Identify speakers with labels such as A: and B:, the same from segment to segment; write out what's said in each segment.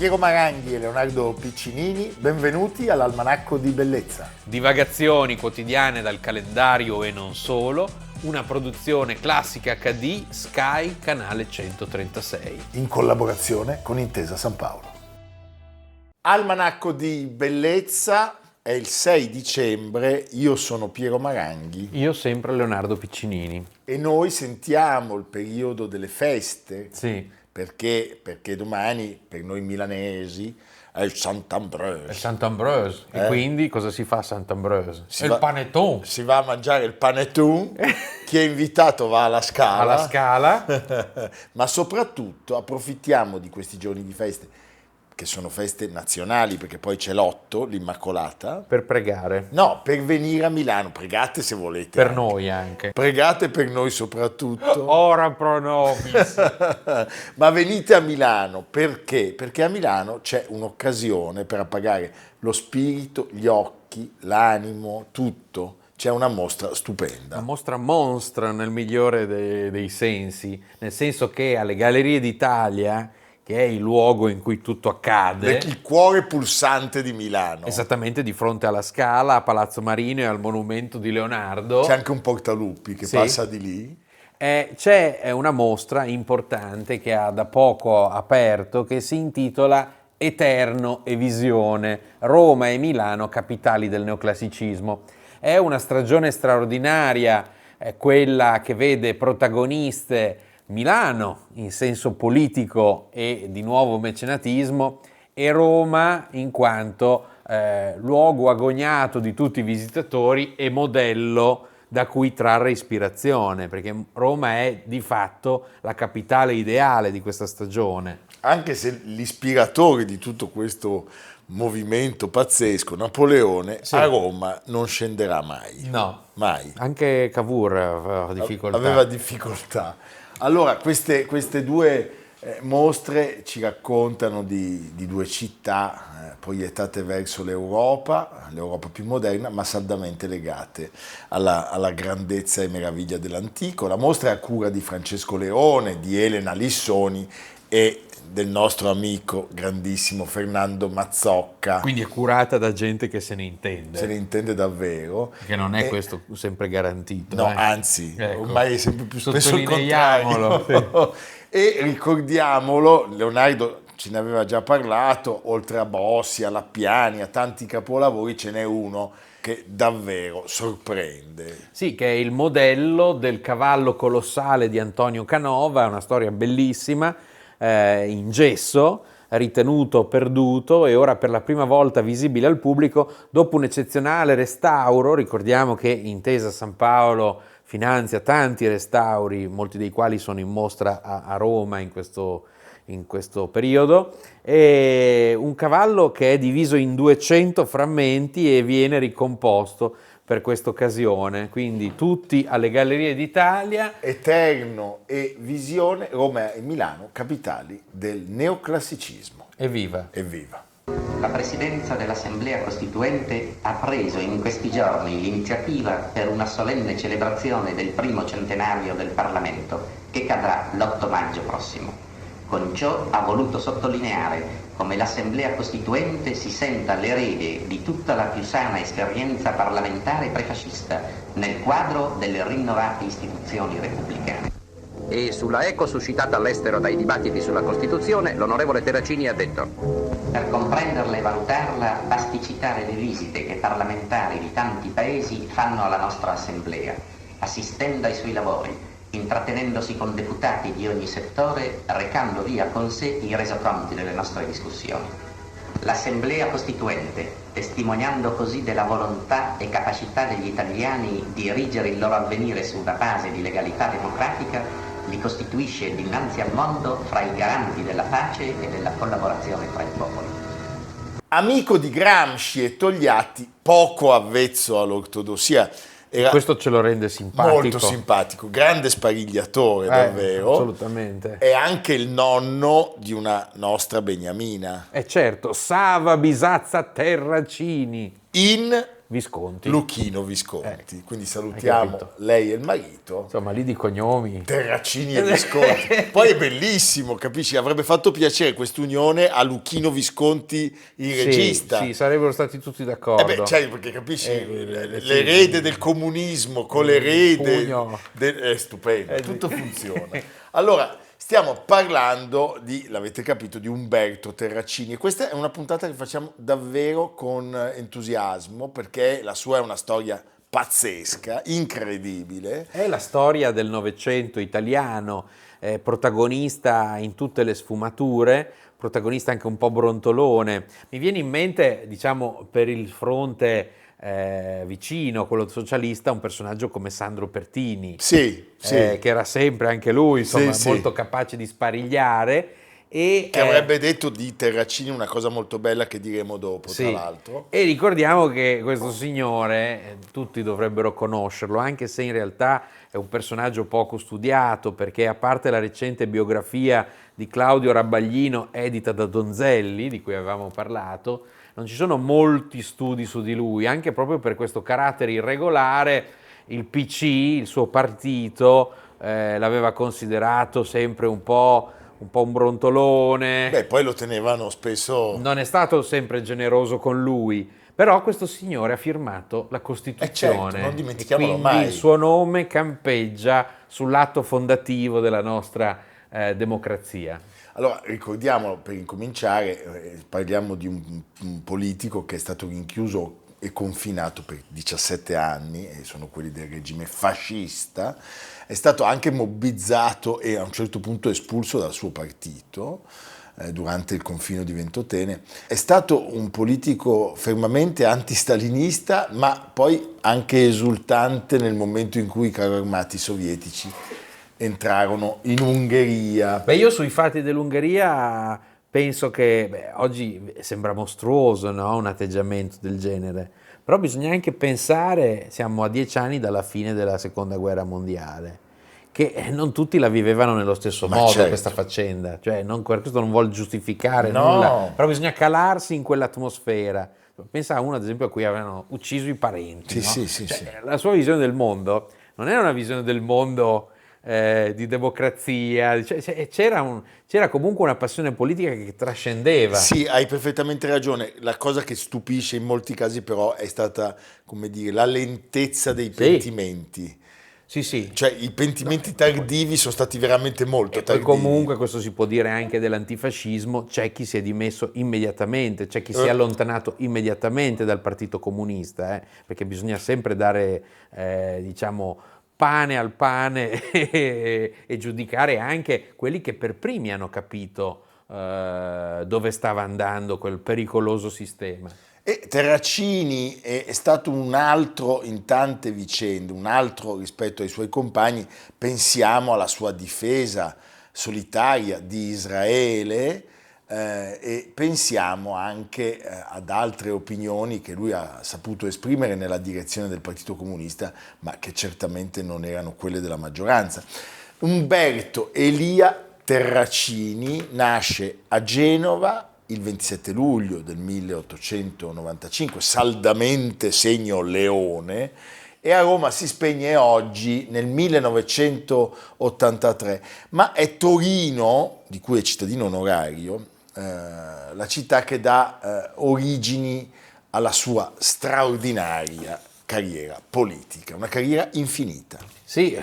A: Piero Maranghi e Leonardo Piccinini, benvenuti all'Almanacco di Bellezza.
B: Divagazioni quotidiane dal calendario e non solo, una produzione Classica HD Sky Canale 136.
A: In collaborazione con Intesa San Paolo. Almanacco di Bellezza, è il 6 dicembre, io sono Piero Maranghi.
B: Io sempre Leonardo Piccinini.
A: E noi sentiamo il periodo delle feste.
B: Sì.
A: Perché domani per noi milanesi è il Sant'Ambrose.
B: È Sant'Ambrose. E quindi cosa si fa a Sant'Ambrose?
A: Il panettone. Si va a mangiare il panettone. Chi è invitato va alla Scala.
B: Alla Scala.
A: Ma soprattutto approfittiamo di questi giorni di feste, che sono feste nazionali, perché poi c'è l'8, l'Immacolata.
B: Per pregare.
A: No, per venire a Milano. Pregate se volete.
B: Per noi anche.
A: Pregate per noi soprattutto.
B: Ora pro nobis.
A: Ma venite a Milano, perché? Perché a Milano c'è un'occasione per appagare lo spirito, gli occhi, l'animo, tutto. C'è una mostra stupenda.
B: Una mostra monstra nel migliore dei sensi, nel senso che alle Gallerie d'Italia, che è il luogo in cui tutto accade,
A: il cuore pulsante di Milano.
B: Esattamente di fronte alla Scala, a Palazzo Marino e al monumento di Leonardo.
A: C'è anche un portaluppi che passa di lì.
B: C'è una mostra importante che ha da poco aperto, che si intitola Eterno e Visione, Roma e Milano, capitali del neoclassicismo. È una stagione straordinaria, quella che vede protagoniste Milano in senso politico e di nuovo mecenatismo, e Roma in quanto luogo agognato di tutti i visitatori e modello da cui trarre ispirazione, perché Roma è di fatto la capitale ideale di questa stagione.
A: Anche se l'ispiratore di tutto questo movimento pazzesco, Napoleone, sì, a Roma non scenderà mai.
B: No,
A: mai.
B: Anche Cavour
A: aveva difficoltà. Allora, queste due mostre ci raccontano di due città proiettate verso l'Europa più moderna, ma saldamente legate alla grandezza e meraviglia dell'antico. La mostra è a cura di Francesco Leone, di Elena Lissoni e del nostro amico grandissimo Fernando Mazzocca.
B: Quindi è curata da gente che se ne intende.
A: Se ne intende davvero.
B: Che non è questo sempre garantito.
A: No, anzi,
B: ecco,
A: ormai è sempre più spesso il contrario.
B: Sì.
A: E ricordiamolo, Leonardo ce ne aveva già parlato, oltre a Bossi, a Lappiani, a tanti capolavori, ce n'è uno che davvero sorprende.
B: Sì, che è il modello del cavallo colossale di Antonio Canova, una storia bellissima, in gesso, ritenuto perduto e ora per la prima volta visibile al pubblico dopo un eccezionale restauro. Ricordiamo che Intesa San Paolo finanzia tanti restauri, molti dei quali sono in mostra a Roma in questo periodo, e un cavallo che è diviso in 200 frammenti e viene ricomposto per questa occasione, quindi tutti alle Gallerie d'Italia.
A: Eterno e Visione, Roma e Milano, capitali del neoclassicismo.
B: Evviva!
A: Evviva!
C: La Presidenza dell'Assemblea Costituente ha preso in questi giorni l'iniziativa per una solenne celebrazione del primo centenario del Parlamento, che cadrà l'8 maggio prossimo. Con ciò ha voluto sottolineare come l'Assemblea Costituente si senta l'erede di tutta la più sana esperienza parlamentare prefascista nel quadro delle rinnovate istituzioni repubblicane.
D: E sulla eco suscitata all'estero dai dibattiti sulla Costituzione, l'onorevole Terracini ha detto:
C: per comprenderla e valutarla basti citare le visite che parlamentari di tanti paesi fanno alla nostra Assemblea, assistendo ai suoi lavori, intrattenendosi con deputati di ogni settore, recando via con sé i resoconti delle nostre discussioni. L'Assemblea Costituente, testimoniando così della volontà e capacità degli italiani di erigere il loro avvenire su una base di legalità democratica, li costituisce dinanzi al mondo fra i garanti della pace e della collaborazione tra i popoli.
A: Amico di Gramsci e Togliatti, poco avvezzo all'ortodossia.
B: Questo ce lo rende simpatico.
A: Molto simpatico, grande sparigliatore davvero.
B: Assolutamente.
A: È anche il nonno di una nostra beniamina.
B: Certo, Sava Bisazza Terracini.
A: In
B: Visconti.
A: Luchino Visconti. Quindi salutiamo lei e il marito.
B: Insomma, lì di cognomi.
A: Terracini e Visconti. Poi è bellissimo, capisci? Avrebbe fatto piacere quest'unione a Luchino Visconti, il regista.
B: Sì, sarebbero stati tutti d'accordo.
A: Cioè, perché capisci, l'erede del comunismo con l'erede è stupendo, tutto funziona. Allora, stiamo parlando l'avete capito, di Umberto Terracini, e questa è una puntata che facciamo davvero con entusiasmo, perché la sua è una storia pazzesca, incredibile.
B: È la storia del Novecento italiano, protagonista in tutte le sfumature, protagonista anche un po' brontolone. Mi viene in mente, diciamo, per il fronte vicino, quello socialista, un personaggio come Sandro Pertini,
A: sì.
B: che era sempre anche lui, insomma, molto capace di sparigliare. E,
A: che avrebbe detto di Terracini una cosa molto bella che diremo dopo, tra l'altro.
B: E ricordiamo che questo signore, tutti dovrebbero conoscerlo, anche se in realtà è un personaggio poco studiato, perché a parte la recente biografia di Claudio Rabbaglino, edita da Donzelli, di cui avevamo parlato, non ci sono molti studi su di lui, anche proprio per questo carattere irregolare. Il PC, il suo partito, l'aveva considerato sempre un po' un brontolone.
A: Poi lo tenevano spesso.
B: Non è stato sempre generoso con lui, però questo signore ha firmato la Costituzione.
A: Certo, non dimentichiamolo
B: e quindi
A: mai.
B: Il suo nome campeggia sull'atto fondativo della nostra democrazia.
A: Allora, ricordiamo, per incominciare, parliamo di un politico che è stato rinchiuso e confinato per 17 anni, e sono quelli del regime fascista. È stato anche mobbizzato e a un certo punto espulso dal suo partito durante il confino di Ventotene. È stato un politico fermamente antistalinista, ma poi anche esultante nel momento in cui i carri armati sovietici entrarono in Ungheria.
B: Io sui fatti dell'Ungheria penso che oggi sembra mostruoso, no? Un atteggiamento del genere, però bisogna anche pensare, siamo a 10 anni dalla fine della seconda guerra mondiale, che non tutti la vivevano nello stesso modo,
A: certo.
B: Questa faccenda, cioè questo non vuole giustificare nulla, però bisogna calarsi in quell'atmosfera. Pensa a uno, ad esempio, a cui avevano ucciso i parenti.
A: Sì.
B: La sua visione del mondo non era una visione del mondo di democrazia, c'era comunque una passione politica che trascendeva.
A: Sì, hai perfettamente ragione. La cosa che stupisce in molti casi però è stata, come dire, la lentezza dei pentimenti.
B: Sì.
A: Cioè i pentimenti tardivi sono stati veramente molto tardivi.
B: E comunque questo si può dire anche dell'antifascismo, c'è chi si è dimesso immediatamente, c'è chi si è allontanato immediatamente dal Partito Comunista, perché bisogna sempre dare, pane al pane e giudicare anche quelli che per primi hanno capito dove stava andando quel pericoloso sistema.
A: E Terracini è stato un altro in tante vicende, un altro rispetto ai suoi compagni. Pensiamo alla sua difesa solitaria di Israele e pensiamo anche ad altre opinioni che lui ha saputo esprimere nella direzione del Partito Comunista, ma che certamente non erano quelle della maggioranza. Umberto Elia Terracini nasce a Genova il 27 luglio del 1895, saldamente segno leone, e a Roma si spegne oggi nel 1983, ma è Torino, di cui è cittadino onorario, la città che dà origini alla sua straordinaria carriera politica, una carriera infinita.
B: Sì,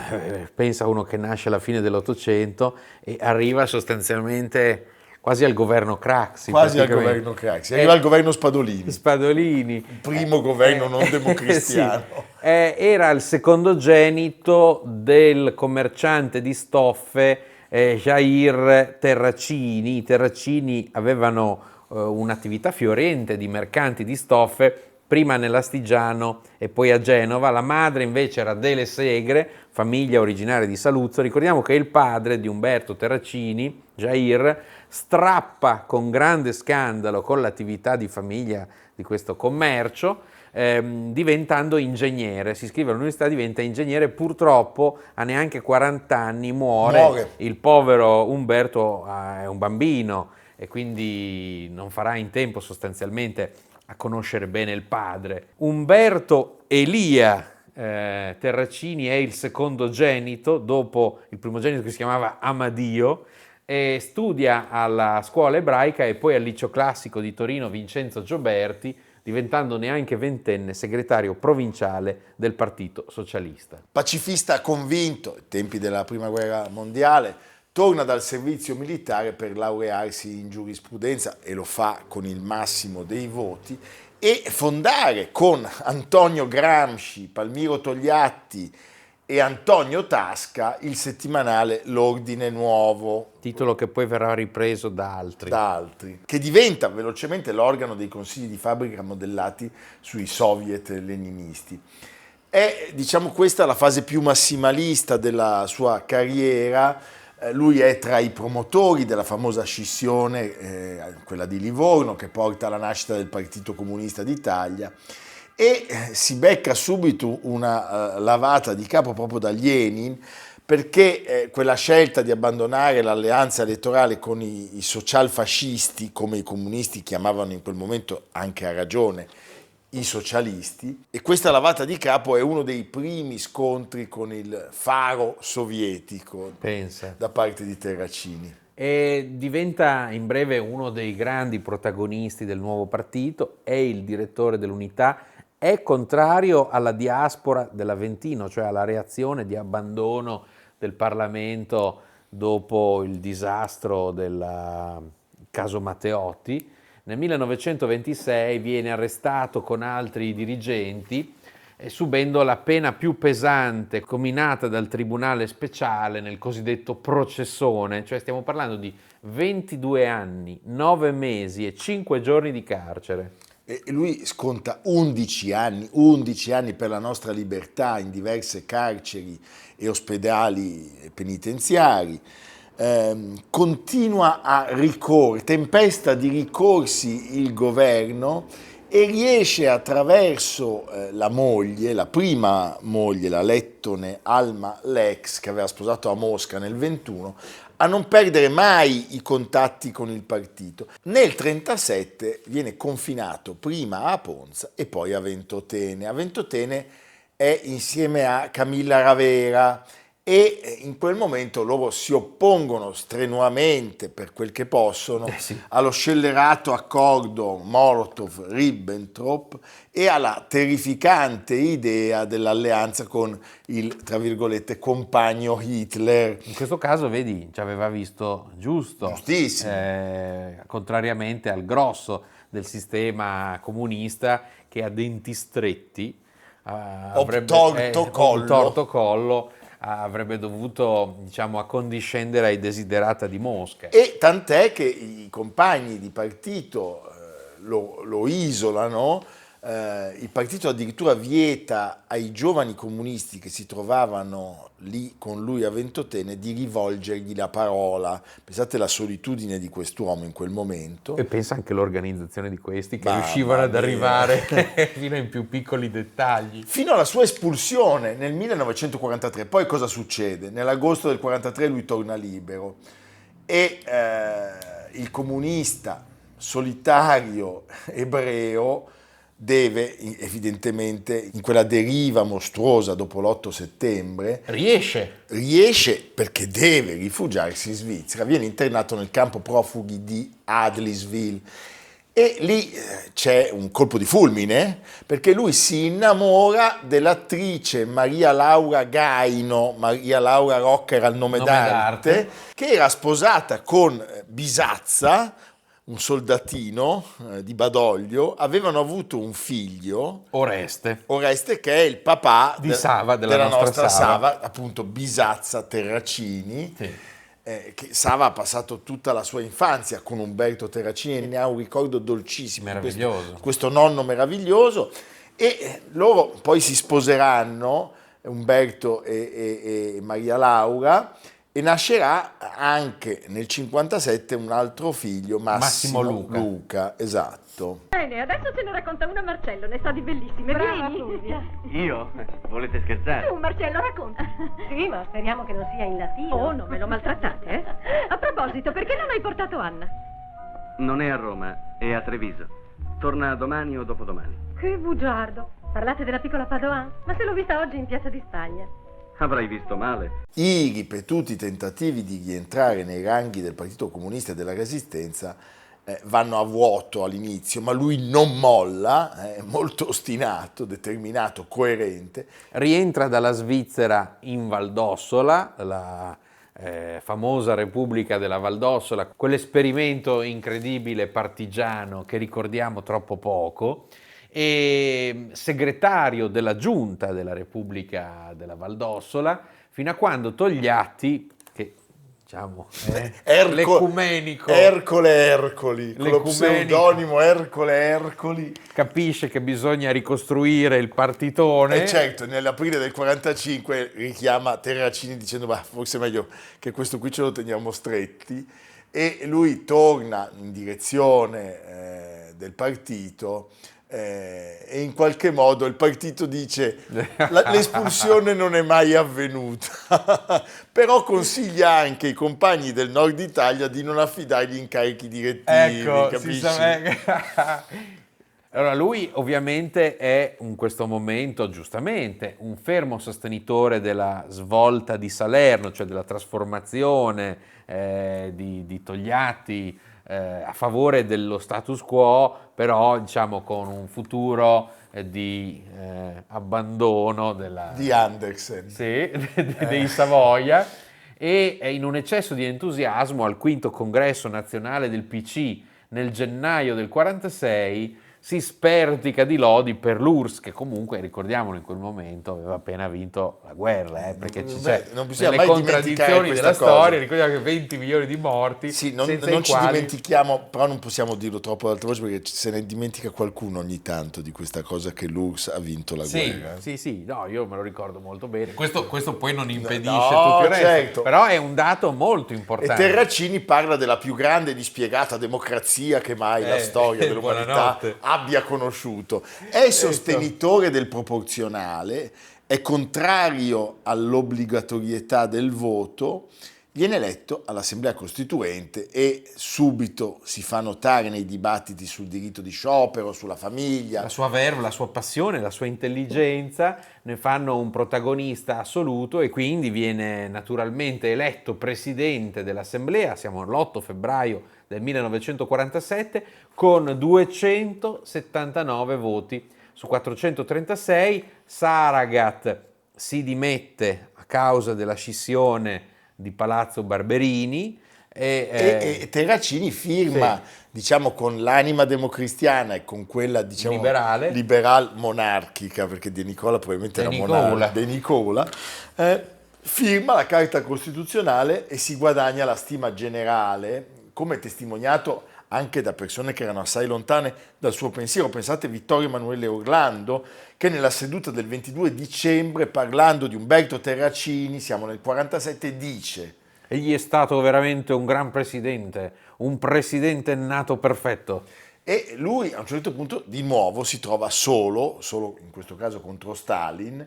B: pensa uno che nasce alla fine dell'Ottocento e arriva sostanzialmente quasi al governo Craxi.
A: Arriva al governo Spadolini. Il primo governo non democristiano.
B: Sì. Era il secondogenito del commerciante di stoffe Jair Terracini. I Terracini avevano un'attività fiorente di mercanti di stoffe, prima nell'Astigiano e poi a Genova. La madre invece era Dele Segre, famiglia originaria di Saluzzo. Ricordiamo che il padre di Umberto Terracini, Jair, strappa con grande scandalo con l'attività di famiglia di questo commercio, diventando ingegnere. Si iscrive all'università, diventa ingegnere, purtroppo a neanche 40 anni muore. Il povero Umberto è un bambino e quindi non farà in tempo sostanzialmente a conoscere bene il padre. Umberto Elia Terracini è il secondogenito, dopo il primogenito che si chiamava Amadio, e studia alla scuola ebraica e poi al liceo classico di Torino Vincenzo Gioberti, diventando neanche ventenne segretario provinciale del Partito Socialista.
A: Pacifista convinto, ai tempi della Prima Guerra Mondiale, torna dal servizio militare per laurearsi in giurisprudenza e lo fa con il massimo dei voti e fondare con Antonio Gramsci, Palmiro Togliatti e Antonio Tasca il settimanale L'Ordine Nuovo.
B: Titolo che poi verrà ripreso da altri.
A: Che diventa velocemente l'organo dei consigli di fabbrica modellati sui soviet leninisti. È, diciamo, questa la fase più massimalista della sua carriera. Lui è tra i promotori della famosa scissione, quella di Livorno, che porta alla nascita del Partito Comunista d'Italia, e si becca subito una lavata di capo proprio da Lenin, perché quella scelta di abbandonare l'alleanza elettorale con i socialfascisti, come i comunisti chiamavano in quel momento, anche a ragione, i socialisti, e questa lavata di capo è uno dei primi scontri con il faro sovietico.
B: Pensa.
A: Da parte di Terracini.
B: E diventa in breve uno dei grandi protagonisti del nuovo partito, è il direttore dell'Unità, è contrario alla diaspora dell'Aventino, cioè alla reazione di abbandono del Parlamento dopo il disastro del caso Matteotti. Nel 1926 viene arrestato con altri dirigenti, subendo la pena più pesante comminata dal Tribunale Speciale nel cosiddetto processone, cioè stiamo parlando di 22 anni, 9 mesi e 5 giorni di carcere.
A: E lui sconta 11 anni per la nostra libertà in diverse carceri e ospedali penitenziari. Continua a ricorrere, tempesta di ricorsi il governo e riesce attraverso la moglie, la prima moglie, la lettone Alma Lex, che aveva sposato a Mosca nel 21, a non perdere mai i contatti con il partito. Nel 1937 viene confinato prima a Ponza e poi a Ventotene. A Ventotene è insieme a Camilla Ravera, e in quel momento loro si oppongono strenuamente, per quel che possono, allo scellerato accordo Molotov-Ribbentrop e alla terrificante idea dell'alleanza con il, tra virgolette, compagno Hitler.
B: In questo caso, vedi, ci aveva visto giusto,
A: giustissimo,
B: contrariamente al grosso del sistema comunista che a denti stretti avrebbe torto collo, avrebbe dovuto, diciamo, accondiscendere ai desiderata di Mosca.
A: E tant'è che i compagni di partito lo isolano, il partito addirittura vieta ai giovani comunisti che si trovavano lì con lui a Ventotene di rivolgergli la parola. Pensate alla solitudine di quest'uomo in quel momento.
B: E pensa anche all'organizzazione di questi che riuscivano ad arrivare fino ai più piccoli dettagli.
A: Fino alla sua espulsione nel 1943. Poi cosa succede? Nell'agosto del 1943 lui torna libero e il comunista solitario ebreo deve, evidentemente, in quella deriva mostruosa dopo l'8 settembre, riesce perché deve rifugiarsi in Svizzera, viene internato nel campo profughi di Adliswil e lì c'è un colpo di fulmine perché lui si innamora dell'attrice Maria Laura Gaino, Maria Laura Rocca era il nome d'arte, che era sposata con Bisazza, un soldatino di Badoglio, avevano avuto un figlio, Oreste che è il papà della nostra Sava, appunto Bisazza Terracini, che Sava ha passato tutta la sua infanzia con Umberto Terracini e ne ha un ricordo dolcissimo,
B: meraviglioso.
A: Questo nonno meraviglioso, e loro poi si sposeranno, Umberto e Maria Laura, e nascerà anche nel 1957 un altro figlio, Massimo Luca. Esatto.
E: Bene, adesso te ne racconta una Marcello, ne sa di bellissime.
F: Brava,
E: Vieni.
F: Fulvia.
G: Io? Volete scherzare?
E: Tu, Marcello, racconta.
F: Sì, ma speriamo che non sia in latino.
E: Oh, non me lo maltrattate, eh? A proposito, perché non hai portato Anna?
G: Non è a Roma, è a Treviso. Torna domani o dopodomani.
F: Che bugiardo. Parlate della piccola Padoan? Ma se l'ho vista oggi in Piazza di Spagna.
G: Avrai visto male.
A: I ripetuti tentativi di rientrare nei ranghi del Partito Comunista e della Resistenza vanno a vuoto all'inizio, ma lui non molla, è molto ostinato, determinato, coerente.
B: Rientra dalla Svizzera in Valdossola, la famosa Repubblica della Valdossola, quell'esperimento incredibile partigiano che ricordiamo troppo poco, e segretario della giunta della Repubblica della Valdossola, fino a quando Togliatti, che diciamo l'ecumenico
A: Ercole, con lo pseudonimo Ercole Ercoli,
B: capisce che bisogna ricostruire il partitone.
A: E certo, nell'aprile del 45 richiama Terracini dicendo forse è meglio che questo qui ce lo teniamo stretti, e lui torna in direzione del partito. E in qualche modo il partito dice l'espulsione non è mai avvenuta, però consiglia anche ai compagni del nord Italia di non affidargli incarichi direttivi, capisci?
B: Allora lui ovviamente è in questo momento giustamente un fermo sostenitore della svolta di Salerno, cioè della trasformazione di Togliatti a favore dello status quo, però diciamo con un futuro di abbandono
A: di Andersen,
B: dei Savoia, e in un eccesso di entusiasmo al quinto congresso nazionale del PC nel gennaio del 46 si spertica di lodi per l'URSS, che comunque, ricordiamolo, in quel momento aveva appena vinto la guerra, perché
A: non bisogna
B: nelle
A: mai
B: contraddizioni della storia, ricordiamo che 20 milioni di morti,
A: sì, non ci dimentichiamo, però non possiamo dirlo troppo ad alta voce perché se ne dimentica qualcuno ogni tanto di questa cosa che l'URSS ha vinto la guerra.
B: Sì, no, io me lo ricordo molto bene. Questo poi non impedisce
A: no,
B: tutto il resto,
A: certo.
B: Però è un dato molto importante.
A: E Terracini parla della più grande e dispiegata democrazia che mai la storia dell'umanità abbia conosciuto. È sostenitore del proporzionale, è contrario all'obbligatorietà del voto, viene eletto all'Assemblea Costituente e subito si fa notare nei dibattiti sul diritto di sciopero, sulla famiglia.
B: La sua verve, la sua passione, la sua intelligenza ne fanno un protagonista assoluto, e quindi viene naturalmente eletto presidente dell'Assemblea, siamo l'8 febbraio del 1947, con 279 voti su 436. Saragat si dimette a causa della scissione di Palazzo Barberini
A: e Terracini firma, diciamo, con l'anima democristiana e con quella, diciamo, liberal monarchica, perché De Nicola probabilmente era monarca, De Nicola, firma la Carta Costituzionale e si guadagna la stima generale, come testimoniato anche da persone che erano assai lontane dal suo pensiero. Pensate Vittorio Emanuele Orlando, che nella seduta del 22 dicembre, parlando di Umberto Terracini, siamo nel 47, dice:
B: egli è stato veramente un gran presidente, un presidente nato perfetto.
A: E lui a un certo punto di nuovo si trova solo in questo caso contro Stalin,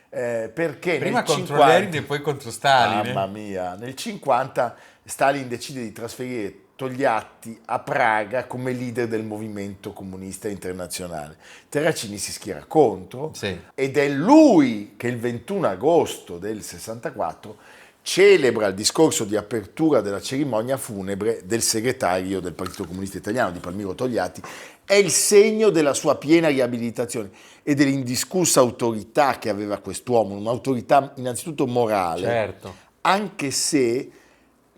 A: perché
B: prima
A: nel
B: contro
A: 50,
B: Lenin e poi contro Stalin.
A: Mamma mia, nel 50 Stalin decide di trasferire Togliatti a Praga come leader del movimento comunista internazionale. Terracini si schiera contro, ed è lui che il 21 agosto del 64 celebra il discorso di apertura della cerimonia funebre del segretario del Partito Comunista Italiano, di Palmiro Togliatti. È il segno della sua piena riabilitazione e dell'indiscussa autorità che aveva quest'uomo, un'autorità innanzitutto morale, anche se,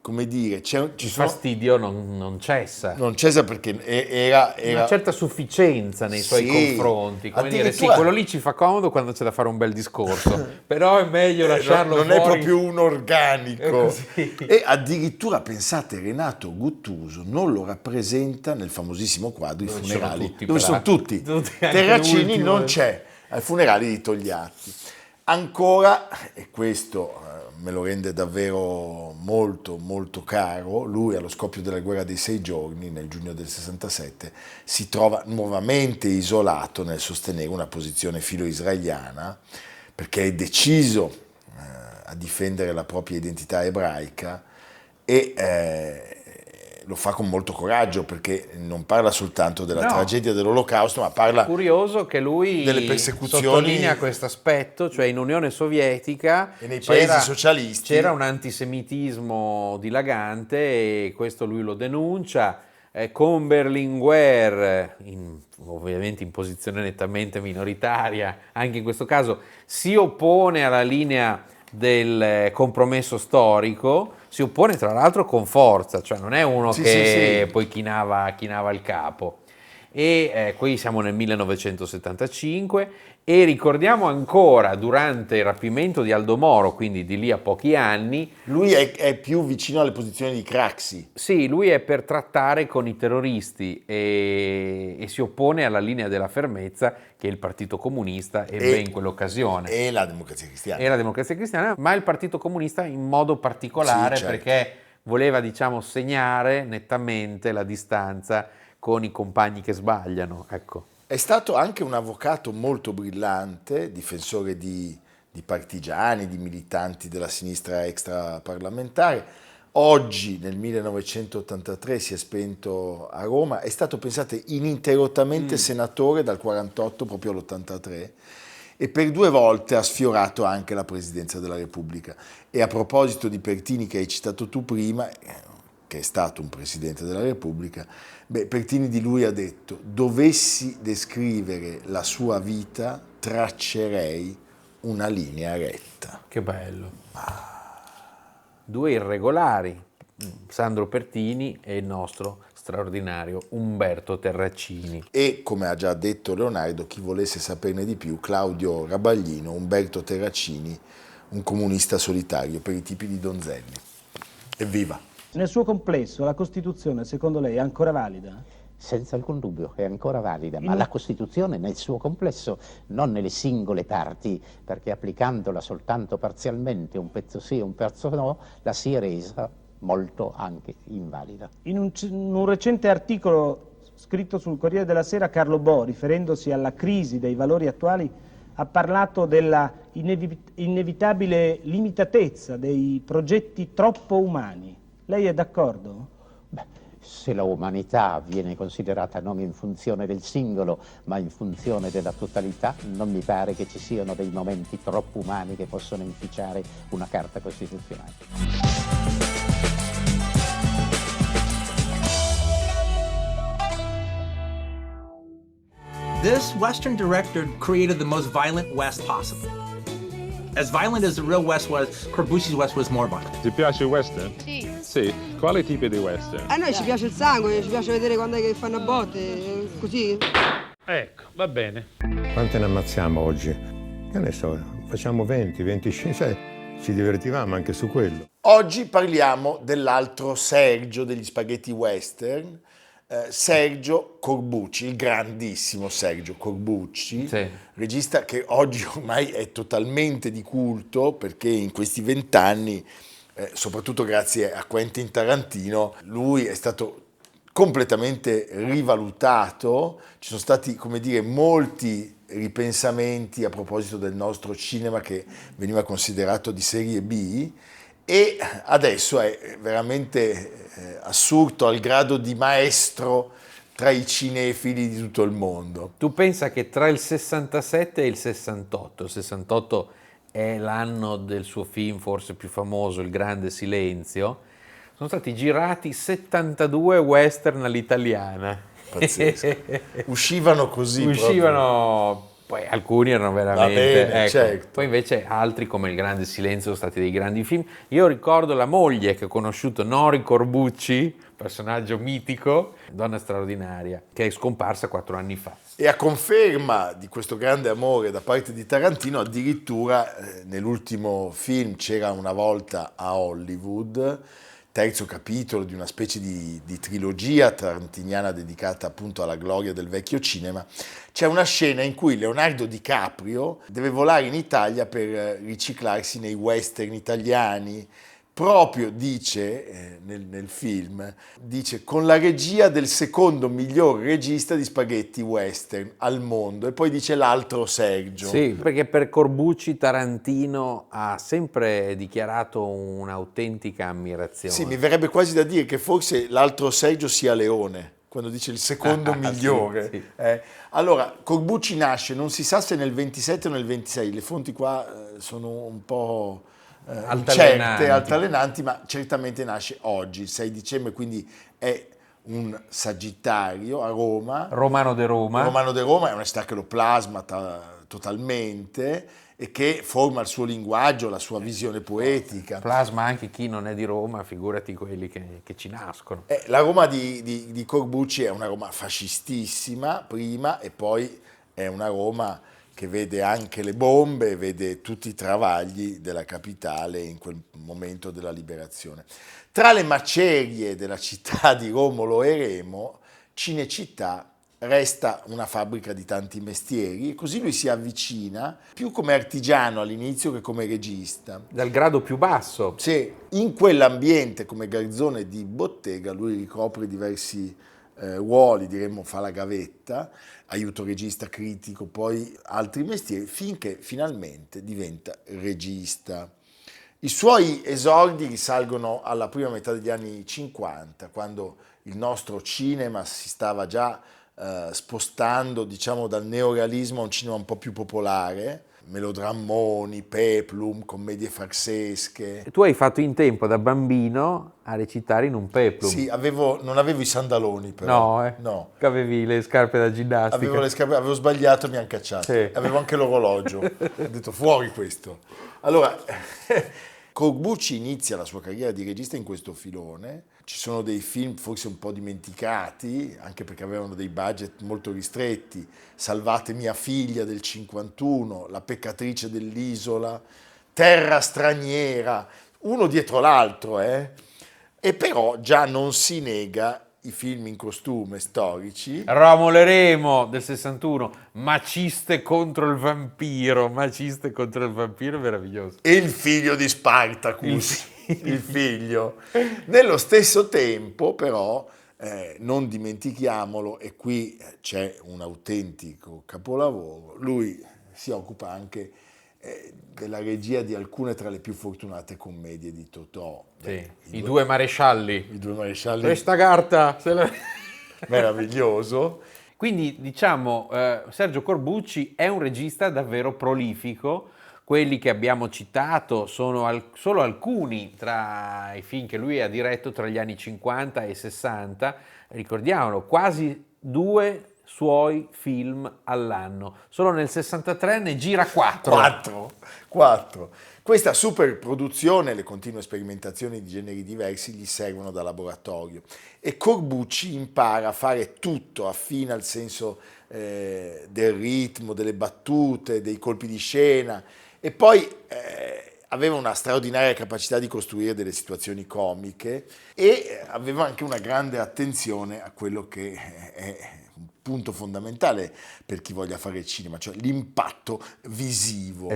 A: come dire,
B: il fastidio non cessa.
A: Non cessa perché era
B: una certa sufficienza nei suoi confronti. Come dire, quello lì ci fa comodo quando c'è da fare un bel discorso, però è meglio lasciarlo
A: non
B: fuori.
A: È proprio un organico. E addirittura, pensate, Renato Guttuso non lo rappresenta nel famosissimo quadro I funerali, dove sono tutti. Terracini non c'è ai funerali di Togliatti. Ancora, e questo me lo rende davvero molto molto caro, lui allo scoppio della guerra dei 6 giorni, nel giugno del 67, si trova nuovamente isolato nel sostenere una posizione filo-israeliana, perché è deciso a difendere la propria identità ebraica, e lo fa con molto coraggio, perché non parla soltanto della
B: No.
A: tragedia dell'Olocausto, ma parla
B: Curioso che lui
A: delle persecuzioni
B: sottolinea questo aspetto, cioè in Unione Sovietica
A: e nei paesi socialisti.
B: c'era un antisemitismo dilagante e questo lui lo denuncia. Con Berlinguer, ovviamente in posizione nettamente minoritaria, anche in questo caso, si oppone alla linea del compromesso storico, si oppone tra l'altro con forza, cioè non è uno che poi chinava il capo. E qui siamo nel 1975 e ricordiamo ancora durante il rapimento di Aldo Moro, quindi di lì a pochi anni.
A: Lui è più vicino alle posizioni di Craxi.
B: Sì, lui è per trattare con i terroristi e si oppone alla linea della fermezza che il Partito Comunista ebbe in quell'occasione.
A: E la Democrazia Cristiana.
B: E la Democrazia Cristiana, ma il Partito Comunista in modo particolare,
A: Sì, certo.
B: perché voleva, diciamo, segnare nettamente la distanza con i compagni che sbagliano, ecco.
A: È stato anche un avvocato molto brillante, difensore di partigiani, di militanti della sinistra extraparlamentare. Oggi, nel 1983, si è spento a Roma. È stato, pensate, ininterrottamente senatore dal 48 proprio all'83 e per 2 volte ha sfiorato anche la Presidenza della Repubblica. E a proposito di Pertini, che hai citato tu prima, che è stato un Presidente della Repubblica, Pertini di lui ha detto: dovessi descrivere la sua vita, traccerei una linea retta.
B: Che bello. 2 irregolari, Sandro Pertini e il nostro straordinario Umberto Terracini.
A: E, come ha già detto Leonardo, chi volesse saperne di più, Claudio Rabaglino, Umberto Terracini, un comunista solitario per i tipi di Donzelli. Evviva!
H: Nel suo complesso la Costituzione, secondo lei, è ancora valida?
I: Senza alcun dubbio, è ancora valida, ma la Costituzione nel suo complesso, non nelle singole parti, perché applicandola soltanto parzialmente, un pezzo sì, un pezzo no, la si è resa molto anche invalida.
H: In un recente articolo scritto sul Corriere della Sera, Carlo Bo, riferendosi alla crisi dei valori attuali, ha parlato della inevitabile limitatezza dei progetti troppo umani. Lei è d'accordo?
I: Beh, se la umanità viene considerata non in funzione del singolo, ma in funzione della totalità, non mi pare che ci siano dei momenti troppo umani che possono inficiare una carta costituzionale.
J: This Western director created the most violent West possible. As violent as the real West was, Corbucci's West was more violent.
K: Ti piace il western?
L: Sì.
K: Sì. Quale tipo di western?
L: A noi ci piace il sangue, ci piace vedere quando è che fanno a botte, così.
K: Ecco, va bene.
M: Quante ne ammazziamo oggi? Che ne so, facciamo 20, 25, ci divertivamo anche su quello.
A: Oggi parliamo dell'altro Sergio degli spaghetti western, Sergio Corbucci, il grandissimo Sergio Corbucci,
B: sì,
A: regista che oggi ormai è totalmente di culto perché in questi 20 anni, soprattutto grazie a Quentin Tarantino, lui è stato completamente rivalutato. Ci sono stati, come dire, molti ripensamenti a proposito del nostro cinema che veniva considerato di serie B e adesso è veramente assurdo al grado di maestro tra i cinefili di tutto il mondo.
B: Tu pensa che tra il 67 e il 68 è l'anno del suo film forse più famoso, Il Grande Silenzio, sono stati girati 72 western all'italiana.
A: Pazzesco. Uscivano così.
B: Uscivano, poi alcuni erano veramente...
A: bene,
B: ecco.
A: certo.
B: Poi invece altri come Il Grande Silenzio sono stati dei grandi film. Io ricordo la moglie che ho conosciuto, Nori Corbucci, personaggio mitico, donna straordinaria, che è scomparsa 4 anni fa.
A: E a conferma di questo grande amore da parte di Tarantino, addirittura nell'ultimo film C'era una volta a Hollywood, terzo capitolo di una specie di trilogia tarantiniana dedicata appunto alla gloria del vecchio cinema, c'è una scena in cui Leonardo DiCaprio deve volare in Italia per riciclarsi nei western italiani, proprio dice nel film, dice con la regia del secondo miglior regista di spaghetti western al mondo, e poi dice l'altro Sergio.
B: Sì, perché per Corbucci Tarantino ha sempre dichiarato un'autentica ammirazione.
A: Sì, mi verrebbe quasi da dire che forse l'altro Sergio sia Leone, quando dice il secondo migliore.
B: Sì.
A: Allora, Corbucci nasce, non si sa se nel 27 o nel 26, le fonti qua sono un po' incerte, altalenanti, ma certamente nasce oggi, il 6 dicembre, quindi è un Sagittario a Roma.
B: Romano de Roma.
A: Romano de Roma è una città che lo plasma totalmente e che forma il suo linguaggio, la sua visione poetica.
B: Plasma anche chi non è di Roma, figurati quelli che ci nascono.
A: La Roma di Corbucci è una Roma fascistissima prima, e poi è una Roma che vede anche le bombe, vede tutti i travagli della capitale in quel momento della liberazione. Tra le macerie della città di Romolo e Remo, Cinecittà resta una fabbrica di tanti mestieri, e così lui si avvicina più come artigiano all'inizio che come regista.
B: Dal grado più basso.
A: Sì, in quell'ambiente come garzone di bottega lui ricopre diversi ruoli, diremmo fa la gavetta, aiuto regista, critico, poi altri mestieri, finché finalmente diventa regista. I suoi esordi risalgono alla prima metà degli anni 50, quando il nostro cinema si stava già spostando, diciamo, dal neorealismo a un cinema un po' più popolare, melodrammoni, peplum, commedie farsesche.
B: Tu hai fatto in tempo da bambino a recitare in un peplum.
A: Sì, non avevo i sandaloni però.
B: No. Avevi le scarpe da ginnastica.
A: Avevo le scarpe, avevo sbagliato, mi hanno cacciato.
B: Sì.
A: Avevo anche l'orologio. Ho detto fuori questo. Allora, Corbucci inizia la sua carriera di regista in questo filone. Ci sono dei film forse un po' dimenticati, anche perché avevano dei budget molto ristretti. Salvate mia figlia del 51, La peccatrice dell'isola, Terra straniera, uno dietro l'altro, E però già non si nega i film in costume storici.
B: Romolo e Remo del 61, Maciste contro il vampiro, meraviglioso.
A: E il figlio di Spartacus, il figlio. Nello stesso tempo però, non dimentichiamolo, e qui c'è un autentico capolavoro, lui si occupa anche della regia di alcune tra le più fortunate commedie di Totò.
B: I due marescialli.
A: Questa
B: carta
A: meraviglioso.
B: Quindi diciamo Sergio Corbucci è un regista davvero prolifico. Quelli che abbiamo citato sono solo alcuni tra i film che lui ha diretto tra gli anni 50 e 60. Ricordiamolo, quasi 2 suoi film all'anno. Solo nel 63 ne gira 4.
A: 4. Questa superproduzione, le continue sperimentazioni di generi diversi gli servono da laboratorio, e Corbucci impara a fare tutto, affina il senso del ritmo, delle battute, dei colpi di scena, e poi aveva una straordinaria capacità di costruire delle situazioni comiche, e aveva anche una grande attenzione a quello che è un punto fondamentale per chi voglia fare cinema, cioè l'impatto visivo.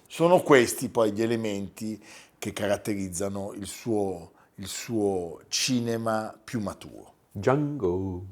A: Sono questi poi gli elementi che caratterizzano il suo cinema più maturo.
B: Django.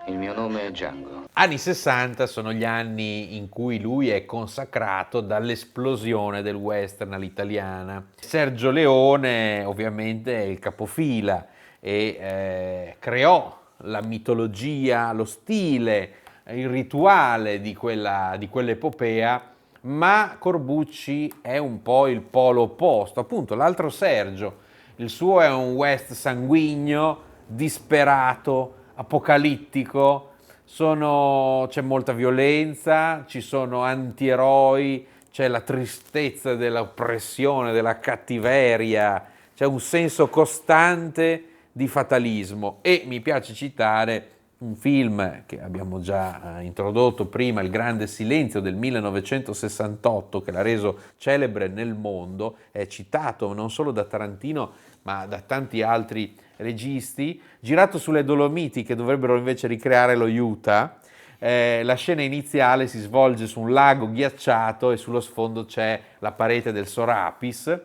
D: Il mio nome è Django.
B: Anni 60 sono gli anni in cui lui è consacrato dall'esplosione del western all'italiana. Sergio Leone ovviamente è il capofila e creò la mitologia, lo stile, il rituale di quell'epopea, ma Corbucci è un po' il polo opposto, appunto l'altro Sergio. Il suo è un west sanguigno, disperato, apocalittico, c'è molta violenza, ci sono antieroi, c'è la tristezza dell'oppressione, della cattiveria, c'è un senso costante di fatalismo. E mi piace citare un film che abbiamo già introdotto prima, Il grande silenzio del 1968, che l'ha reso celebre nel mondo, è citato non solo da Tarantino ma da tanti altri registi, girato sulle Dolomiti che dovrebbero invece ricreare lo Utah. La scena iniziale si svolge su un lago ghiacciato e sullo sfondo c'è la parete del Sorapis,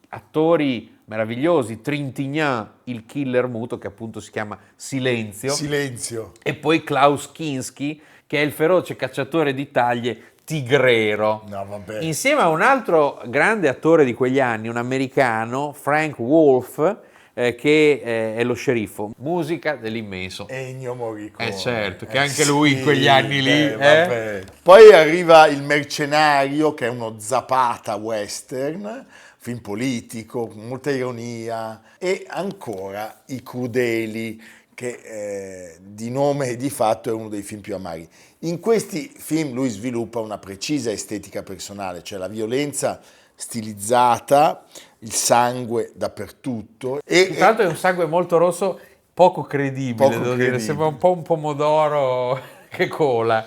B: attori meravigliosi, Trintignant, il killer muto che appunto si chiama Silenzio, e poi Klaus Kinski che è il feroce cacciatore di taglie Tigrero, insieme a un altro grande attore di quegli anni, un americano, Frank Wolf, che è lo sceriffo. Musica dell'immenso
A: Ennio Morricone.
B: Certo, che anche lui in quegli anni lì.
A: Poi arriva Il Mercenario, che è uno Zapata western, film politico, con molta ironia, e ancora I Crudeli, che di nome e di fatto è uno dei film più amari. In questi film lui sviluppa una precisa estetica personale, cioè la violenza stilizzata, il sangue dappertutto.
B: Tra l'altro è un sangue molto rosso, poco credibile, dire, sembra un po' un pomodoro che cola.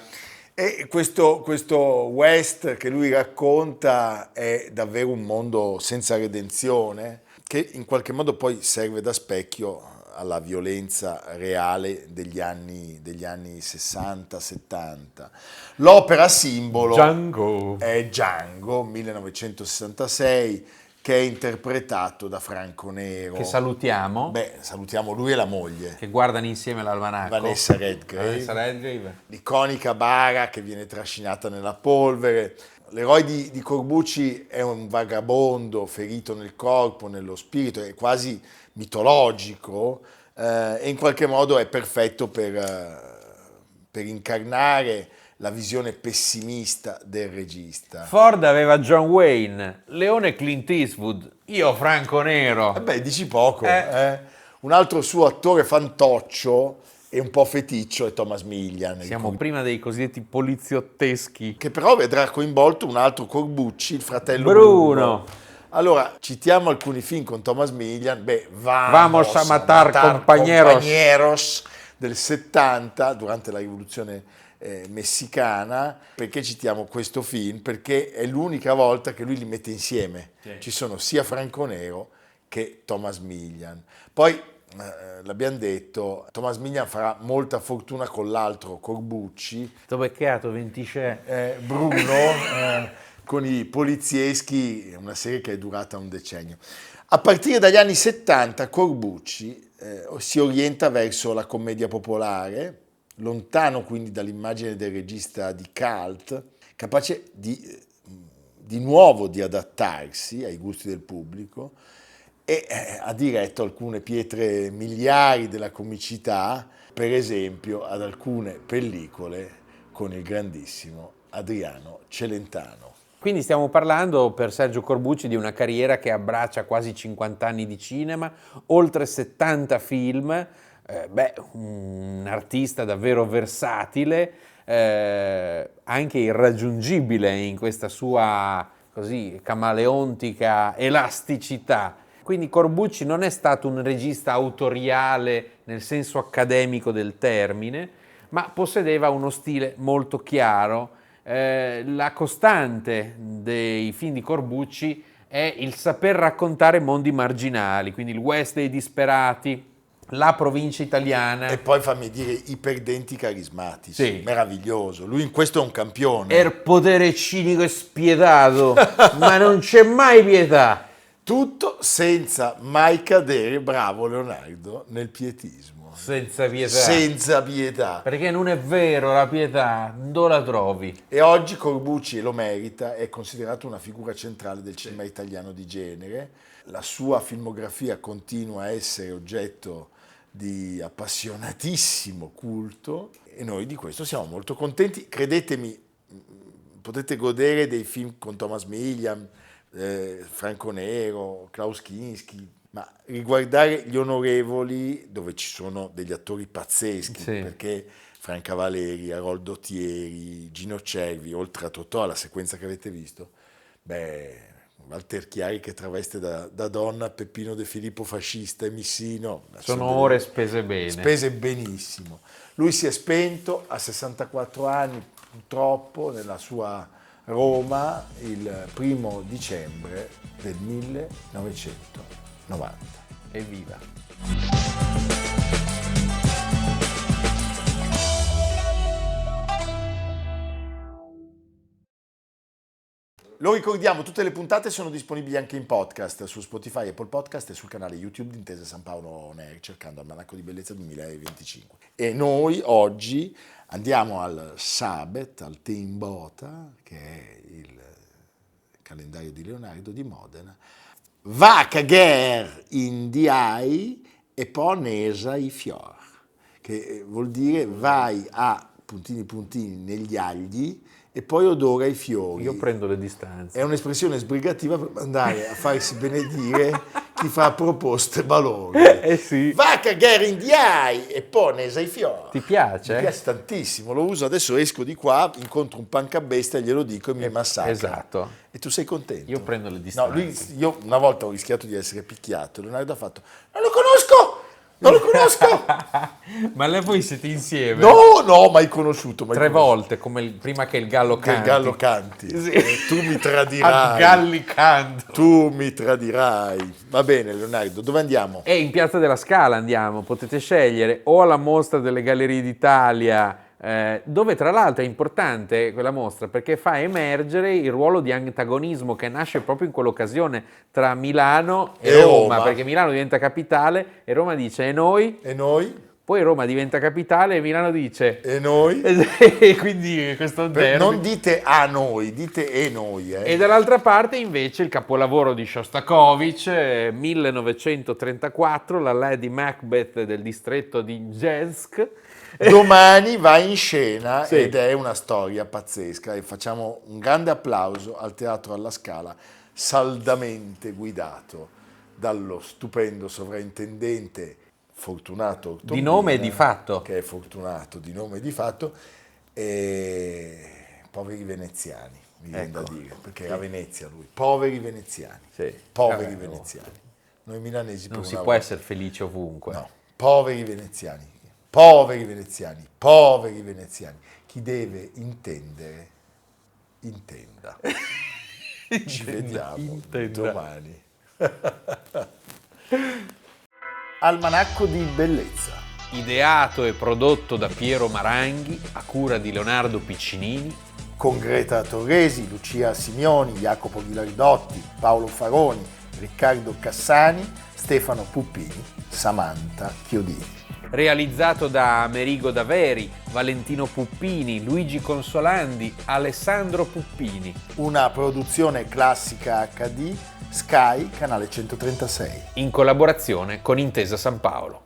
A: E questo West che lui racconta è davvero un mondo senza redenzione, che in qualche modo poi serve da specchio alla violenza reale degli anni 60-70. L'opera simbolo è Django, 1966, che è interpretato da Franco Nero.
B: Che salutiamo.
A: Salutiamo lui e la moglie.
B: Che guardano insieme l'almanacco.
A: Vanessa Redgrave. L'iconica bara che viene trascinata nella polvere. L'eroe di Corbucci è un vagabondo ferito nel corpo, nello spirito, è quasi mitologico e in qualche modo è perfetto per incarnare la visione pessimista del regista.
B: Ford aveva John Wayne, Leone Clint Eastwood, io Franco Nero.
A: Dici poco. Un altro suo attore fantoccio e un po' feticcio è Thomas Millian.
B: Siamo prima dei cosiddetti poliziotteschi.
A: Che però vedrà coinvolto un altro Corbucci, il fratello
B: Bruno.
A: Allora, citiamo alcuni film con Thomas Millian.
B: Vamos a matar compañeros
A: del 70, durante la rivoluzione messicana. Perché citiamo questo film? Perché è l'unica volta che lui li mette insieme. Ci sono sia Franco Nero che Thomas Millian. Poi, l'abbiamo detto, Thomas Millian farà molta fortuna con l'altro Corbucci.
B: T'ho beccato, 26.
A: Bruno, con i polizieschi, una serie che è durata un decennio. A partire dagli anni 70 Corbucci si orienta verso la commedia popolare, lontano quindi dall'immagine del regista di cult, capace di nuovo di adattarsi ai gusti del pubblico, e ha diretto alcune pietre miliari della comicità, per esempio ad alcune pellicole con il grandissimo Adriano Celentano.
B: Quindi stiamo parlando per Sergio Corbucci di una carriera che abbraccia quasi 50 anni di cinema, oltre 70 film, un artista davvero versatile, anche irraggiungibile in questa sua così camaleontica elasticità. Quindi Corbucci non è stato un regista autoriale nel senso accademico del termine, ma possedeva uno stile molto chiaro. La costante dei film di Corbucci è il saper raccontare mondi marginali, quindi il West dei disperati, la provincia italiana.
A: E poi fammi dire, i perdenti carismatici, meraviglioso, lui in questo è un campione.
B: È il potere cinico e spietato, ma non c'è mai pietà.
A: Tutto senza mai cadere, bravo Leonardo, nel pietismo.
B: Senza pietà.
A: Senza pietà.
B: Perché non è vero, la pietà, dove la trovi?
A: E oggi Corbucci, e lo merita, è considerato una figura centrale del cinema italiano di genere. La sua filmografia continua a essere oggetto di appassionatissimo culto e noi di questo siamo molto contenti. Credetemi, potete godere dei film con Thomas Millian, Franco Nero, Klaus Kinski, ma riguardare Gli Onorevoli, dove ci sono degli attori pazzeschi, perché Franca Valeri, Aroldo Thieri, Gino Cervi, oltre a Totò, la sequenza che avete visto, Walter Chiari che traveste da donna Peppino De Filippo fascista e Missino.
B: Sono ore spese bene.
A: Spese benissimo. Lui si è spento a 64 anni, purtroppo, nella sua Roma il 1° dicembre del 1990.
B: Evviva!
A: Lo ricordiamo, tutte le puntate sono disponibili anche in podcast su Spotify, Apple Podcast e sul canale YouTube di Intesa San Paolo On Air, cercando Almanacco di Bellezza 2025. E noi oggi andiamo al Sabet, al Teimbota, che è il calendario di Leonardo di Modena. Va cager in diai e poi nesa i fior, che vuol dire vai a puntini negli agli e poi odora i fiori.
B: Io prendo le distanze.
A: È un'espressione sbrigativa per andare a farsi benedire chi fa proposte balorde.
B: Sì.
A: Va a cagare in diai e poi nesa i fiori.
B: Ti piace?
A: Mi piace tantissimo, lo uso, adesso esco di qua, incontro un pancabestia, glielo dico e mi massacra.
B: Esatto.
A: E tu sei contento?
B: Io prendo le distanze.
A: No, io una volta ho rischiato di essere picchiato, Leonardo ha fatto, non lo conosco! Non lo conosco!
B: Ma voi siete insieme?
A: No, mai conosciuto.
B: Tre volte, come prima che il gallo canti.
A: Che il gallo canti.
B: Sì.
A: Tu mi tradirai.
B: Gallicando.
A: Tu mi tradirai. Va bene, Leonardo, dove andiamo?
B: In Piazza della Scala andiamo, potete scegliere o alla Mostra delle Gallerie d'Italia, dove tra l'altro è importante quella mostra perché fa emergere il ruolo di antagonismo che nasce proprio in quell'occasione tra Milano e Roma, perché Milano diventa capitale e Roma dice e noi?
A: E noi?
B: Poi Roma diventa capitale e Milano dice
A: e noi?
B: E quindi questo derby.
A: Non dite a noi, dite e noi.
B: E dall'altra parte invece il capolavoro di Shostakovich, 1934, la Lady Macbeth del distretto di Njensk.
A: Domani va in scena
B: Sì.
A: Ed è una storia pazzesca e facciamo un grande applauso al Teatro alla Scala, saldamente guidato dallo stupendo sovrintendente Fortunato Ottobina,
B: di nome e di fatto.
A: Che è Fortunato di nome e di fatto, e poveri veneziani, mi viene da dire, perché era Venezia lui, poveri veneziani, poveri veneziani. Noi milanesi
B: non
A: per
B: si
A: una
B: può
A: volta.
B: essere felice ovunque.
A: No, poveri veneziani. Poveri veneziani, poveri veneziani. Chi deve intendere, intenda. Ci vediamo domani. Almanacco di Bellezza.
B: Ideato e prodotto da Piero Maranghi, a cura di Leonardo Piccinini.
A: Con Greta Torresi, Lucia Simioni, Jacopo Ghilardotti, Paolo Faroni, Riccardo Cassani, Stefano Puppini, Samantha Chiodini.
B: Realizzato da Amerigo Daveri, Valentino Puppini, Luigi Consolandi, Alessandro Puppini.
A: Una produzione Classica HD, Sky, canale 136.
B: In collaborazione con Intesa San Paolo.